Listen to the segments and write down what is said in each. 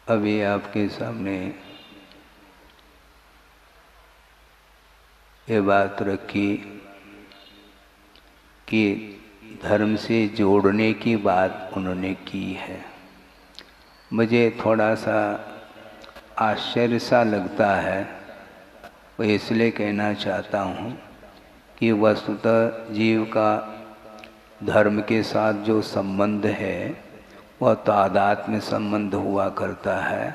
अभी आपके सामने ये बात रखी कि धर्म से जोड़ने की बात उन्होंने की है। मुझे थोड़ा सा आश्चर्य सा लगता है, वो इसलिए कहना चाहता हूँ कि वस्तुतः जीव का धर्म के साथ जो संबंध है वह तादात्म्य संबंध हुआ करता है।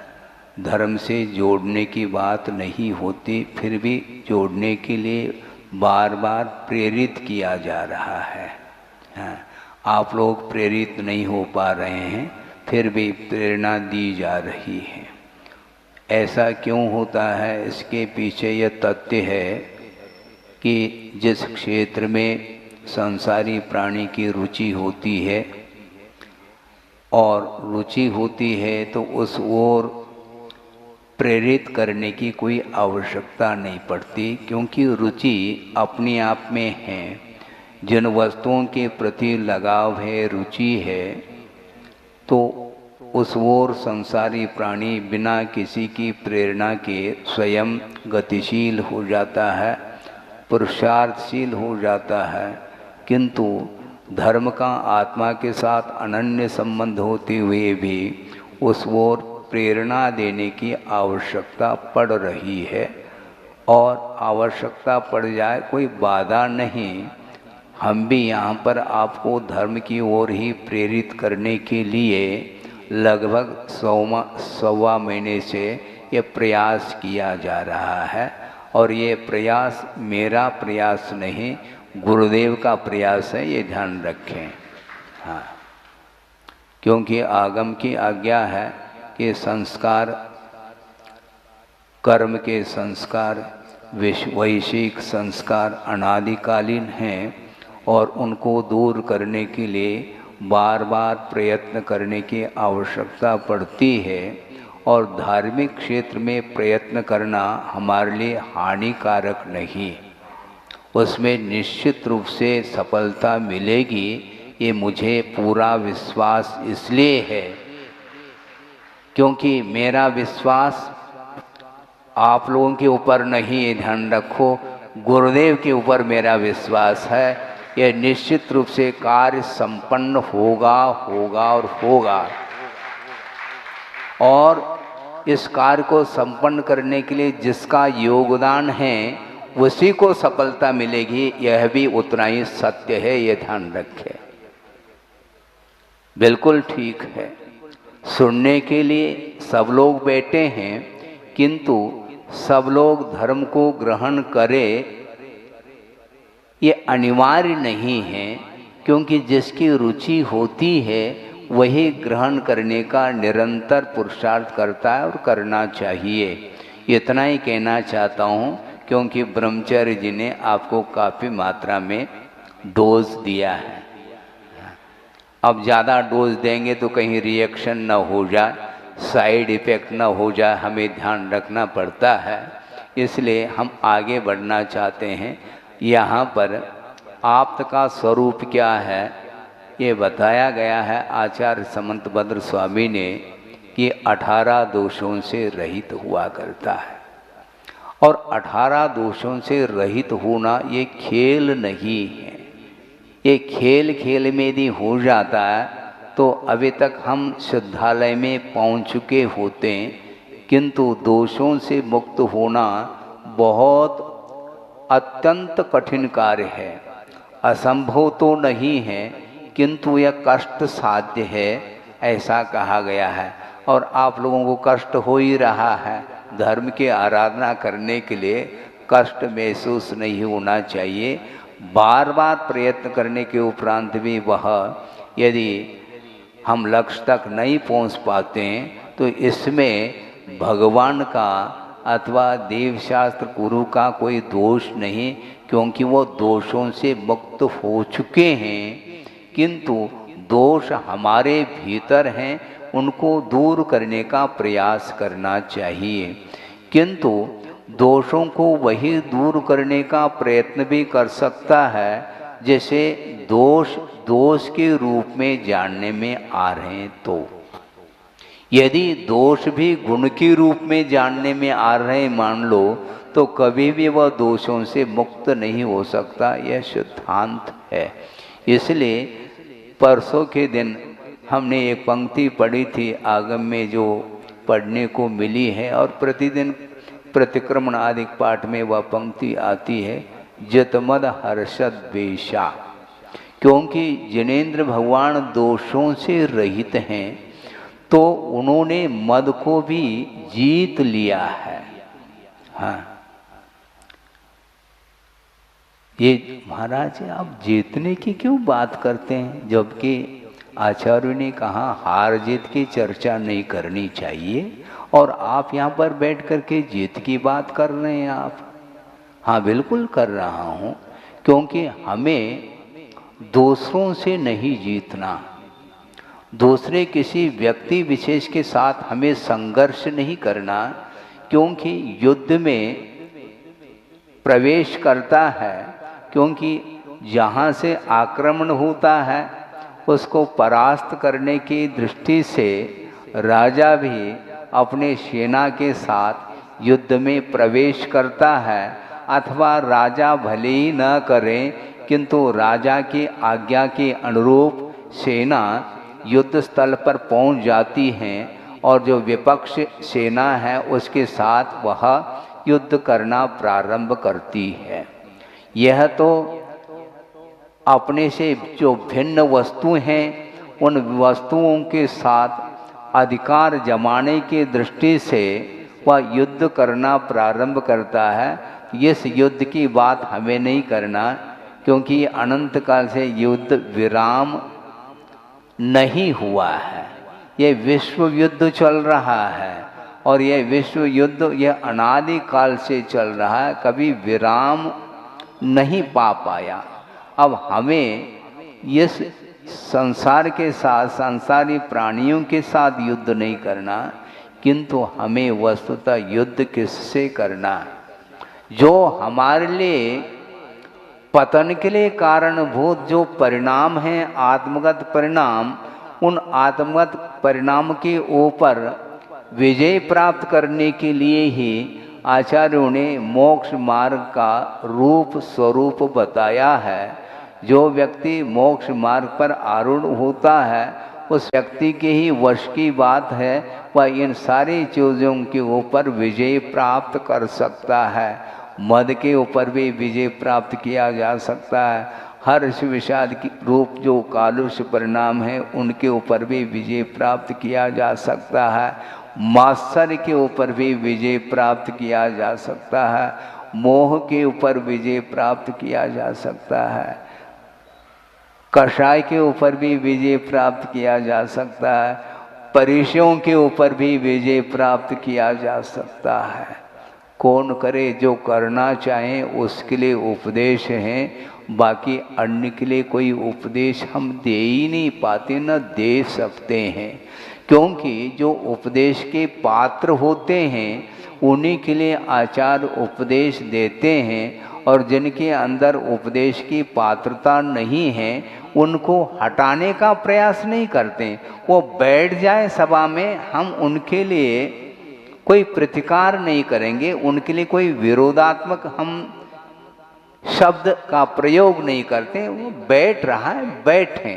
धर्म से जोड़ने की बात नहीं होती, फिर भी जोड़ने के लिए बार बार प्रेरित किया जा रहा है। हाँ, आप लोग प्रेरित नहीं हो पा रहे हैं, फिर भी प्रेरणा दी जा रही है। ऐसा क्यों होता है? इसके पीछे यह तथ्य है कि जिस क्षेत्र में संसारी प्राणी की रुचि होती है और रुचि होती है तो उस ओर प्रेरित करने की कोई आवश्यकता नहीं पड़ती, क्योंकि रुचि अपने आप में है। जिन वस्तुओं के प्रति लगाव है, रुचि है, तो उस ओर संसारी प्राणी बिना किसी की प्रेरणा के स्वयं गतिशील हो जाता है, पुरुषार्थशील हो जाता है। किंतु धर्म का आत्मा के साथ अनन्य संबंध होते हुए भी उस ओर प्रेरणा देने की आवश्यकता पड़ रही है, और आवश्यकता पड़ जाए कोई बाधा नहीं। हम भी यहाँ पर आपको धर्म की ओर ही प्रेरित करने के लिए लगभग 1.25 महीने से ये प्रयास किया जा रहा है। और ये प्रयास मेरा प्रयास नहीं, गुरुदेव का प्रयास है, ये ध्यान रखें। हाँ, क्योंकि आगम की आज्ञा है कि संस्कार, कर्म के संस्कार, वैश्विक संस्कार अनादिकालीन हैं और उनको दूर करने के लिए बार बार प्रयत्न करने की आवश्यकता पड़ती है। और धार्मिक क्षेत्र में प्रयत्न करना हमारे लिए हानिकारक नहीं, उसमें निश्चित रूप से सफलता मिलेगी, ये मुझे पूरा विश्वास इसलिए है क्योंकि मेरा विश्वास आप लोगों के ऊपर नहीं, ये ध्यान रखो, गुरुदेव के ऊपर मेरा विश्वास है। यह निश्चित रूप से कार्य संपन्न होगा और होगा। और इस कार्य को संपन्न करने के लिए जिसका योगदान है उसी को सफलता मिलेगी, यह भी उतना ही सत्य है, ये ध्यान रखें। बिल्कुल ठीक है, सुनने के लिए सब लोग बैठे हैं, किंतु सब लोग धर्म को ग्रहण करें ये अनिवार्य नहीं है, क्योंकि जिसकी रुचि होती है वही ग्रहण करने का निरंतर पुरुषार्थ करता है और करना चाहिए। इतना ही कहना चाहता हूँ, क्योंकि ब्रह्मचर्य जी ने आपको काफ़ी मात्रा में डोज दिया है। अब ज़्यादा डोज देंगे तो कहीं रिएक्शन न हो जाए, साइड इफ़ेक्ट न हो जाए, हमें ध्यान रखना पड़ता है। इसलिए हम आगे बढ़ना चाहते हैं। यहाँ पर आप्त का स्वरूप क्या है ये बताया गया है आचार्य समंतभद्र स्वामी ने कि 18 दोषों से रहित हुआ करता है। और 18 दोषों से रहित होना ये खेल नहीं है। ये खेल खेल में यदि हो जाता है तो अभी तक हम शुद्धालय में पहुंच चुके होते हैं, किंतु दोषों से मुक्त होना बहुत अत्यंत कठिन कार्य है। असंभव तो नहीं है, किंतु यह कष्ट साध्य है, ऐसा कहा गया है। और आप लोगों को कष्ट हो ही रहा है। धर्म की आराधना करने के लिए कष्ट महसूस नहीं होना चाहिए। बार बार प्रयत्न करने के उपरांत भी वह यदि हम लक्ष्य तक नहीं पहुंच पाते हैं तो इसमें भगवान का अथवा देवशास्त्र गुरु का कोई दोष नहीं, क्योंकि वो दोषों से मुक्त हो चुके हैं। किंतु दोष हमारे भीतर हैं, उनको दूर करने का प्रयास करना चाहिए। किंतु दोषों को वही दूर करने का प्रयत्न भी कर सकता है जैसे दोष के रूप में जानने में आ रहे हैं। तो यदि दोष भी गुण के रूप में जानने में आ रहे मान लो, तो कभी भी वह दोषों से मुक्त नहीं हो सकता। यह सिद्धांत है। इसलिए परसों के दिन हमने एक पंक्ति पढ़ी थी आगम में, जो पढ़ने को मिली है, और प्रतिदिन प्रतिक्रमण आदि पाठ में वह पंक्ति आती है, जतमद हर्षद वेशा। क्योंकि जिनेंद्र भगवान दोषों से रहित हैं, तो उन्होंने मद को भी जीत लिया है। हाँ, ये महाराज आप जीतने की क्यों बात करते हैं, जबकि आचार्य ने कहा हार जीत की चर्चा नहीं करनी चाहिए, और आप यहाँ पर बैठ कर के जीत की बात कर रहे हैं आप। हाँ, बिल्कुल कर रहा हूँ, क्योंकि हमें दूसरों से नहीं जीतना, दूसरे किसी व्यक्ति विशेष के साथ हमें संघर्ष नहीं करना, क्योंकि युद्ध में प्रवेश करता है, क्योंकि जहाँ से आक्रमण होता है उसको परास्त करने की दृष्टि से राजा भी अपने सेना के साथ युद्ध में प्रवेश करता है, अथवा राजा भले ही न करें, किंतु राजा की आज्ञा के अनुरूप सेना युद्ध स्थल पर पहुंच जाती हैं, और जो विपक्ष सेना है उसके साथ वह युद्ध करना प्रारंभ करती है। यह तो अपने से जो भिन्न वस्तु हैं उन वस्तुओं के साथ अधिकार जमाने की दृष्टि से वह युद्ध करना प्रारंभ करता है। इस युद्ध की बात हमें नहीं करना, क्योंकि अनंत काल से युद्ध विराम नहीं हुआ है। ये विश्व युद्ध चल रहा है, और यह विश्व युद्ध यह अनादि काल से चल रहा है, कभी विराम नहीं पा पाया। अब हमें इस संसार के साथ, संसारी प्राणियों के साथ युद्ध नहीं करना, किंतु हमें वस्तुतः युद्ध किससे करना, जो हमारे लिए पतन के लिए कारणभूत जो परिणाम हैं, आत्मगत परिणाम, उन आत्मगत परिणाम के ऊपर विजय प्राप्त करने के लिए ही आचार्यों ने मोक्ष मार्ग का रूप स्वरूप बताया है। जो व्यक्ति मोक्ष मार्ग पर आरूढ़ होता है, उस व्यक्ति के ही वश की बात है, वह इन सारी चीज़ों के ऊपर विजय प्राप्त कर सकता है। मद के ऊपर भी विजय प्राप्त किया जा सकता है। हर्ष विषाद की रूप जो कालुष परिणाम है, उनके ऊपर भी विजय प्राप्त किया जा सकता है। मात्सर्य के ऊपर भी विजय प्राप्त किया जा सकता है। मोह के ऊपर विजय प्राप्त किया जा सकता है। कषाय के ऊपर भी विजय प्राप्त किया जा सकता है। परिचयों के ऊपर भी विजय प्राप्त किया जा सकता है। कौन करे, जो करना चाहे उसके लिए उपदेश हैं, बाकी अन्य के लिए कोई उपदेश हम दे ही नहीं पाते, न दे सकते हैं। क्योंकि जो उपदेश के पात्र होते हैं उन्हीं के लिए आचार्य उपदेश देते हैं, और जिनके अंदर उपदेश की पात्रता नहीं है उनको हटाने का प्रयास नहीं करते। वो बैठ जाए सभा में, हम उनके लिए कोई प्रतिकार नहीं करेंगे, उनके लिए कोई विरोधात्मक हम शब्द का प्रयोग नहीं करते। वो बैठ रहा है, बैठे,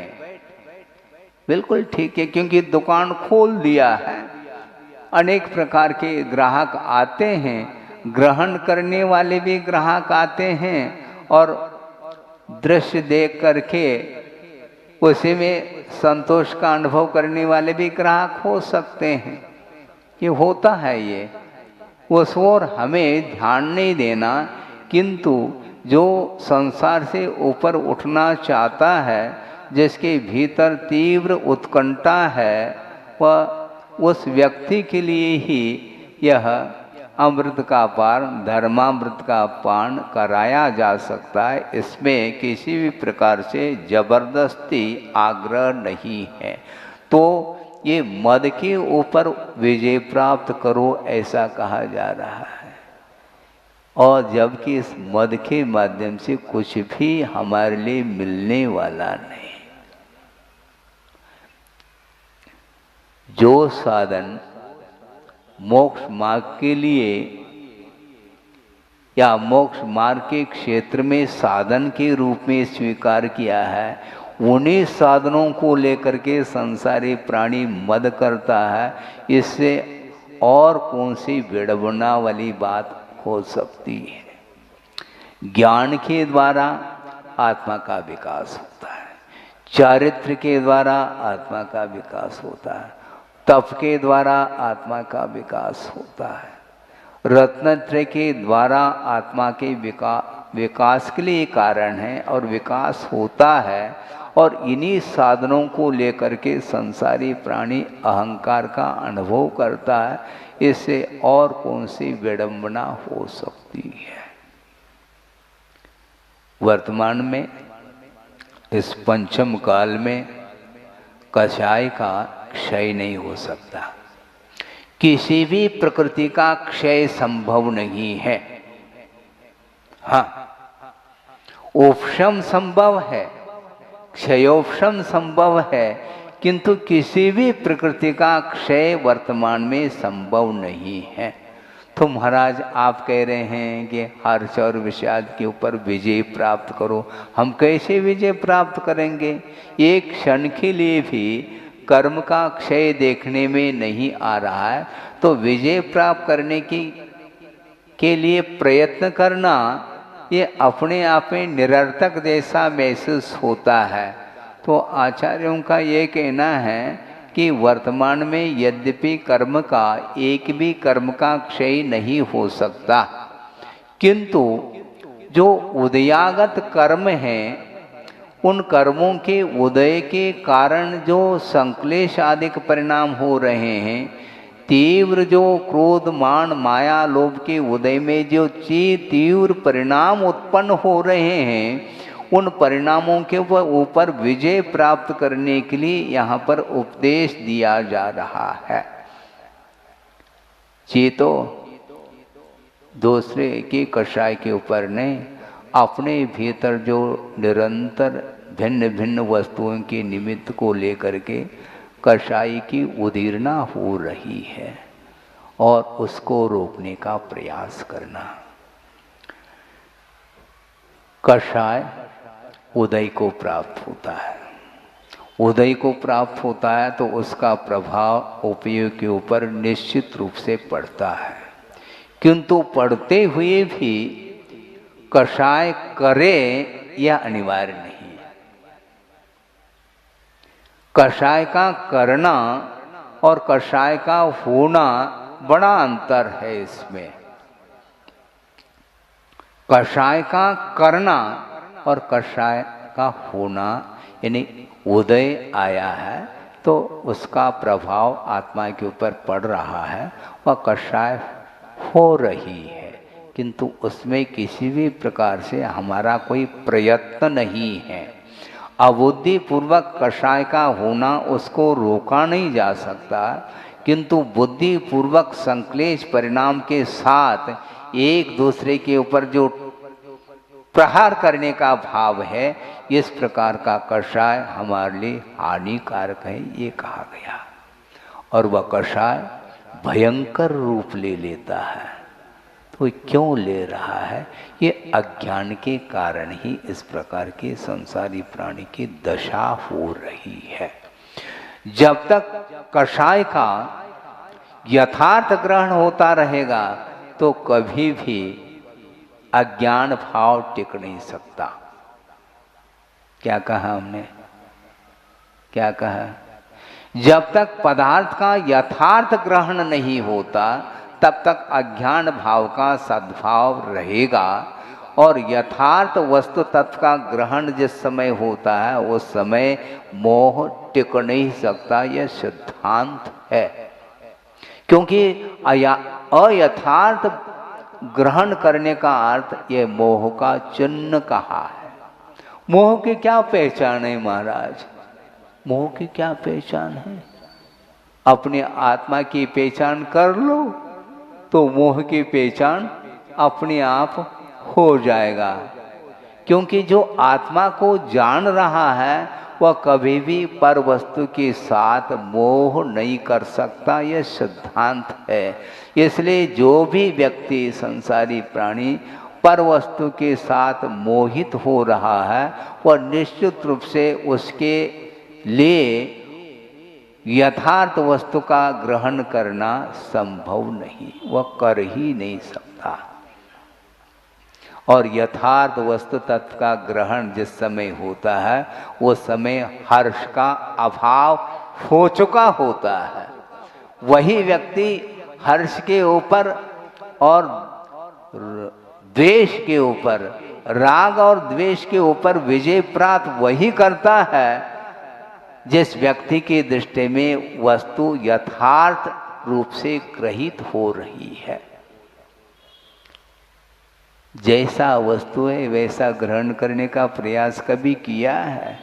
बिल्कुल ठीक है, क्योंकि दुकान खोल दिया है, अनेक प्रकार के ग्राहक आते हैं, ग्रहण करने वाले भी ग्राहक आते हैं, और दृश्य देख करके उसी में संतोष का अनुभव करने वाले भी ग्राहक हो सकते हैं। ये होता है। ये उस ओर हमें ध्यान नहीं देना, किंतु जो संसार से ऊपर उठना चाहता है, जिसके भीतर तीव्र उत्कंठा है, वह उस व्यक्ति के लिए ही यह अमृत का पान, धर्मामृत का पान कराया जा सकता है। इसमें किसी भी प्रकार से जबरदस्ती आग्रह नहीं है। तो ये मद के ऊपर विजय प्राप्त करो ऐसा कहा जा रहा है, और जबकि इस मद के माध्यम से कुछ भी हमारे लिए मिलने वाला नहीं। जो साधन मोक्ष मार्ग के लिए या मोक्ष मार्ग के क्षेत्र में साधन के रूप में स्वीकार किया है, उन्हीं साधनों को लेकर के संसारी प्राणी मद करता है। इससे और कौन सी विडंबना वाली बात हो सकती है? ज्ञान के द्वारा आत्मा का विकास होता है, चारित्र के द्वारा आत्मा का विकास होता है, तप के द्वारा आत्मा का विकास होता है, रत्नत्रय के द्वारा आत्मा के विकास के लिए कारण है और विकास होता है। और इन्हीं साधनों को लेकर के संसारी प्राणी अहंकार का अनुभव करता है। इससे और कौन सी विडंबना हो सकती है? वर्तमान में इस पंचम काल में कषाय का क्षय नहीं हो सकता। किसी भी प्रकृति का क्षय संभव नहीं है। हाँ, उपशम संभव है, क्षयोपशम संभव है, किंतु किसी भी प्रकृति का क्षय वर्तमान में संभव नहीं है। तो महाराज आप कह रहे हैं कि हर्ष और विषाद के ऊपर विजय प्राप्त करो। हम कैसे विजय प्राप्त करेंगे? एक क्षण के लिए भी कर्म का क्षय देखने में नहीं आ रहा है, तो विजय प्राप्त करने के लिए प्रयत्न करना ये अपने आप में निरर्थक जैसा महसूस होता है। तो आचार्यों का ये कहना है कि वर्तमान में यद्यपि कर्म का एक भी कर्म का क्षय नहीं हो सकता, किंतु जो उदयागत कर्म हैं, उन कर्मों के उदय के कारण जो संक्लेश आदि परिणाम हो रहे हैं, तीव्र जो क्रोध मान माया लोभ के उदय में जो तीव्र परिणाम उत्पन्न हो रहे हैं, उन परिणामों के ऊपर विजय प्राप्त करने के लिए यहाँ पर उपदेश दिया जा रहा है। चेतो दूसरे के कषाय के ऊपर नहीं, अपने भीतर जो निरंतर भिन्न भिन्न वस्तुओं के निमित्त को लेकर के कषाय की उदीर्णा हो रही है और उसको रोकने का प्रयास करना। कषाय उदय को प्राप्त होता है, उदय को प्राप्त होता है तो उसका प्रभाव उपयोग के ऊपर निश्चित रूप से पड़ता है, किंतु पड़ते हुए भी कषाय करे यह अनिवार्य नहीं है। कषाय का करना और कषाय का होना बड़ा अंतर है इसमें। कषाय का करना और कषाय का होना, यानी उदय आया है तो उसका प्रभाव आत्मा के ऊपर पड़ रहा है, वह कषाय हो रही है, किंतु उसमें किसी भी प्रकार से हमारा कोई प्रयत्न नहीं है। अबुद्धि पूर्वक कषाय का होना उसको रोका नहीं जा सकता, किंतु बुद्धि पूर्वक संक्लेश परिणाम के साथ एक दूसरे के ऊपर जो प्रहार करने का भाव है, इस प्रकार का कषाय हमारे लिए हानिकारक है, ये कहा गया। और वह कषाय भयंकर रूप ले लेता है। तो क्यों ले रहा है? ये अज्ञान के कारण ही इस प्रकार के संसारी प्राणी की दशा हो रही है। जब तक कषाय का यथार्थ ग्रहण होता रहेगा तो कभी भी अज्ञान भाव टिक नहीं सकता। क्या कहा हमने? क्या कहा? जब तक पदार्थ का यथार्थ ग्रहण नहीं होता तब तक अज्ञान भाव का सद्भाव रहेगा, और यथार्थ वस्तु तत्व का ग्रहण जिस समय होता है उस समय मोह टिक नहीं सकता। यह सिद्धांत है, क्योंकि अयथार्थ ग्रहण करने का अर्थ ये मोह का चिन्ह कहा है। मोह की क्या पहचान है महाराज? मोह की क्या पहचान है? अपने आत्मा की पहचान कर लो तो मोह की पहचान अपने आप हो जाएगा, क्योंकि जो आत्मा को जान रहा है वह कभी भी पर वस्तु के साथ मोह नहीं कर सकता, यह सिद्धांत है। इसलिए जो भी व्यक्ति संसारी प्राणी पर वस्तु के साथ मोहित हो रहा है, वह निश्चित रूप से उसके लिए यथार्थ वस्तु का ग्रहण करना संभव नहीं, वह कर ही नहीं सकता। और यथार्थ वस्तु तत्व का ग्रहण जिस समय होता है, वो समय हर्ष का अभाव हो चुका होता है। वही व्यक्ति हर्ष के ऊपर और द्वेष के ऊपर, राग और द्वेष के ऊपर विजय प्राप्त वही करता है जिस व्यक्ति की दृष्टि में वस्तु यथार्थ रूप से ग्रहित हो रही है। जैसा वस्तु है वैसा ग्रहण करने का प्रयास कभी किया है?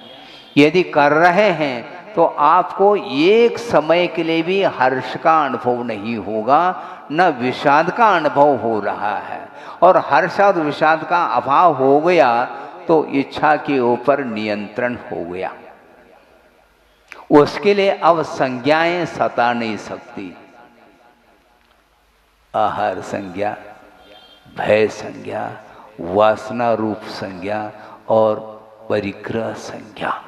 यदि कर रहे हैं तो आपको एक समय के लिए भी हर्ष का अनुभव नहीं होगा, न विषाद का अनुभव हो रहा है। और हर्ष और विषाद का अभाव हो गया तो इच्छा के ऊपर नियंत्रण हो गया। उसके लिए अब संज्ञाएं सता नहीं सकती। आहार संज्ञा, भय संज्ञा, वासना रूप संज्ञा और परिग्रह संज्ञा।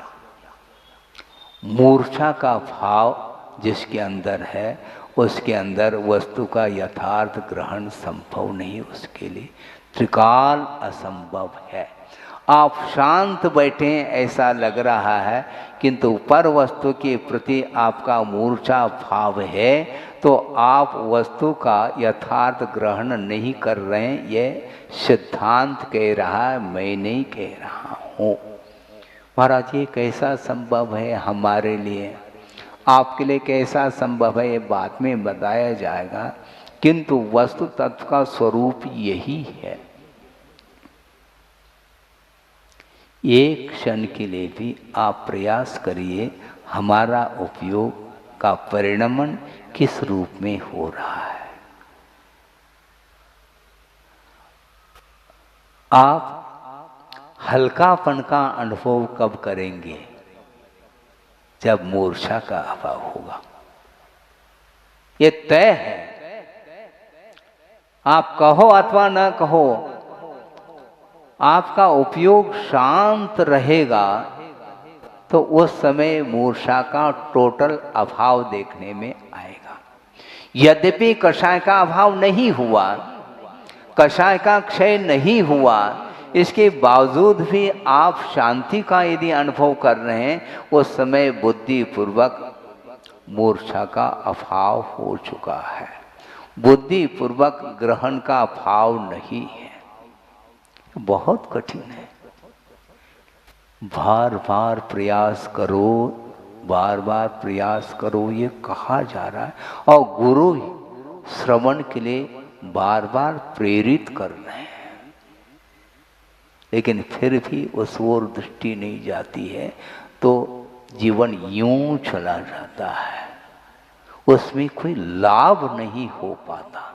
मूर्छा का भाव जिसके अंदर है, उसके अंदर वस्तु का यथार्थ ग्रहण संभव नहीं, उसके लिए त्रिकाल असंभव है। आप शांत बैठे ऐसा लग रहा है, किंतु पर वस्तु के प्रति आपका मूर्छा भाव है, तो आप वस्तु का यथार्थ ग्रहण नहीं कर रहे हैं। यह सिद्धांत कह रहा है, मैं नहीं कह रहा हूँ। महाराज ये कैसा संभव है हमारे लिए, आपके लिए कैसा संभव है, ये बाद में बताया जाएगा। किंतु वस्तु तत्व का स्वरूप यही है। एक क्षण के लिए भी आप प्रयास करिए, हमारा उपयोग का परिणमन किस रूप में हो रहा है। आप हल्कापन का अनुभव कब करेंगे? जब मूर्छा का अभाव होगा। ये तय है, आप कहो अथवा न कहो, आपका उपयोग शांत रहेगा तो उस समय मूर्छा का टोटल अभाव देखने में आएगा। यद्यपि कषाय का अभाव नहीं हुआ, कषाय का क्षय नहीं हुआ, इसके बावजूद भी आप शांति का यदि अनुभव कर रहे हैं, उस समय बुद्धि पूर्वक मूर्छा का अभाव हो चुका है। बुद्धि पूर्वक ग्रहण का भाव नहीं है। बहुत कठिन है। बार बार प्रयास करो, बार बार प्रयास करो, ये कहा जा रहा है। और गुरु श्रवण के लिए बार बार प्रेरित कर रहे हैं, लेकिन फिर भी उस ओर दृष्टि नहीं जाती है, तो जीवन यूं चला जाता है, उसमें कोई लाभ नहीं हो पाता।